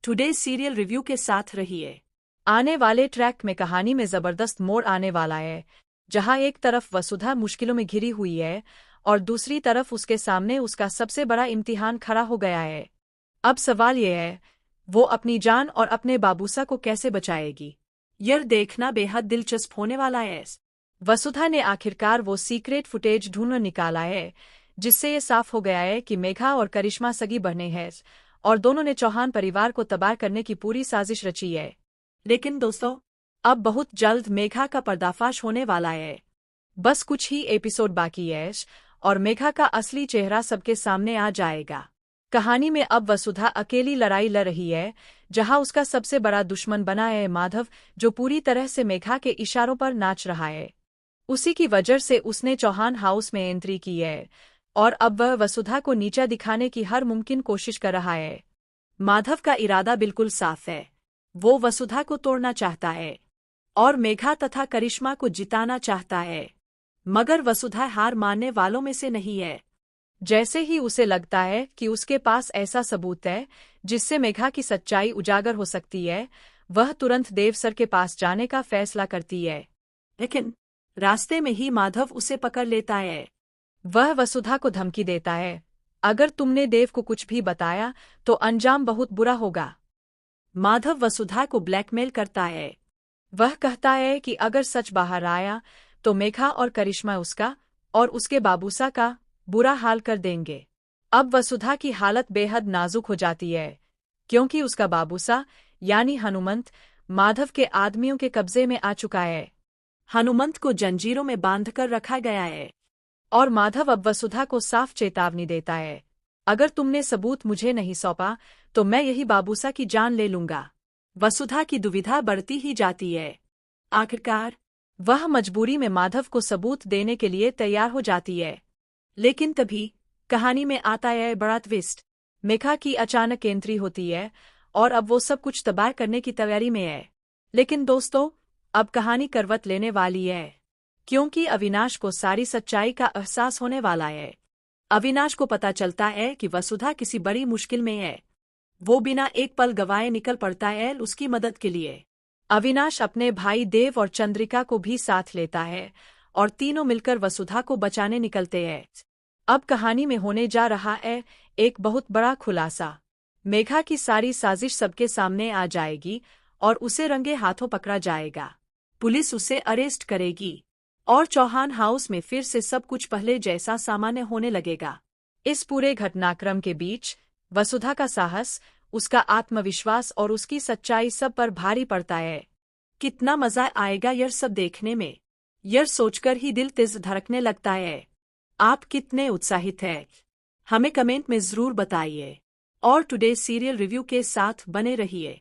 Today serial review के साथ रहिए। आने वाले ट्रैक में कहानी में जबरदस्त मोड़ आने वाला है, जहां एक तरफ वसुधा मुश्किलों में घिरी हुई है और दूसरी तरफ उसके सामने उसका सबसे बड़ा इम्तिहान खड़ा हो गया है। अब सवाल यह है, वो अपनी जान और अपने बाबूसा को कैसे बचाएगी? यह देखना बेहद दिलचस्प होने वाला है। वसुधा ने आखिरकार वो सीक्रेट फुटेज ढूंढ निकाला है, जिससे ये साफ हो गया है कि मेघा और करिश्मा सगी बहनें हैं और दोनों ने चौहान परिवार को तबाह करने की पूरी साजिश रची है। लेकिन दोस्तों, अब बहुत जल्द मेघा का पर्दाफाश होने वाला है। बस कुछ ही एपिसोड बाकी है और मेघा का असली चेहरा सबके सामने आ जाएगा। कहानी में अब वसुधा अकेली लड़ाई लड़ रही है, जहां उसका सबसे बड़ा दुश्मन बना है माधव, जो पूरी तरह से मेघा के इशारों पर नाच रहा है। उसी की वजह से उसने चौहान हाउस में एंट्री की है और अब वह वसुधा को नीचा दिखाने की हर मुमकिन कोशिश कर रहा है। माधव का इरादा बिल्कुल साफ है। वो वसुधा को तोड़ना चाहता है और मेघा तथा करिश्मा को जिताना चाहता है, मगर वसुधा हार मानने वालों में से नहीं है। जैसे ही उसे लगता है कि उसके पास ऐसा सबूत है जिससे मेघा की सच्चाई उजागर हो सकती है, वह तुरंत देवसर के पास जाने का फैसला करती है। लेकिन रास्ते में ही माधव उसे पकड़ लेता है। वह वसुधा को धमकी देता है, अगर तुमने देव को कुछ भी बताया तो अंजाम बहुत बुरा होगा। माधव वसुधा को ब्लैकमेल करता है। वह कहता है कि अगर सच बाहर आया तो मेघा और करिश्मा उसका और उसके बाबूसा का बुरा हाल कर देंगे। अब वसुधा की हालत बेहद नाजुक हो जाती है, क्योंकि उसका बाबूसा यानी हनुमंत माधव के आदमियों के कब्जे में आ चुका है। हनुमंत को जंजीरों में बांधकर रखा गया है और माधव अब वसुधा को साफ चेतावनी देता है, अगर तुमने सबूत मुझे नहीं सौंपा तो मैं यही बाबूसा की जान ले लूंगा। वसुधा की दुविधा बढ़ती ही जाती है। आखिरकार वह मजबूरी में माधव को सबूत देने के लिए तैयार हो जाती है। लेकिन तभी कहानी में आता है बड़ा ट्विस्ट। मेघा की अचानक एंट्री होती है और अब वो सब कुछ तबाह करने की तैयारी में है। लेकिन दोस्तों, अब कहानी करवट लेने वाली है, क्योंकि अविनाश को सारी सच्चाई का एहसास होने वाला है। अविनाश को पता चलता है कि वसुधा किसी बड़ी मुश्किल में है। वो बिना एक पल गवाए निकल पड़ता है उसकी मदद के लिए। अविनाश अपने भाई देव और चंद्रिका को भी साथ लेता है और तीनों मिलकर वसुधा को बचाने निकलते हैं। अब कहानी में होने जा रहा है एक बहुत बड़ा खुलासा। मेघा की सारी साजिश सबके सामने आ जाएगी और उसे रंगे हाथों पकड़ा जाएगा। पुलिस उसे अरेस्ट करेगी और चौहान हाउस में फिर से सब कुछ पहले जैसा सामान्य होने लगेगा। इस पूरे घटनाक्रम के बीच वसुधा का साहस, उसका आत्मविश्वास और उसकी सच्चाई सब पर भारी पड़ता है। कितना मजा आएगा यह सब देखने में। यह सोचकर ही दिल तेज धड़कने लगता है। आप कितने उत्साहित हैं? हमें कमेंट में जरूर बताइए और टुडे सीरियल रिव्यू के साथ बने रहिए।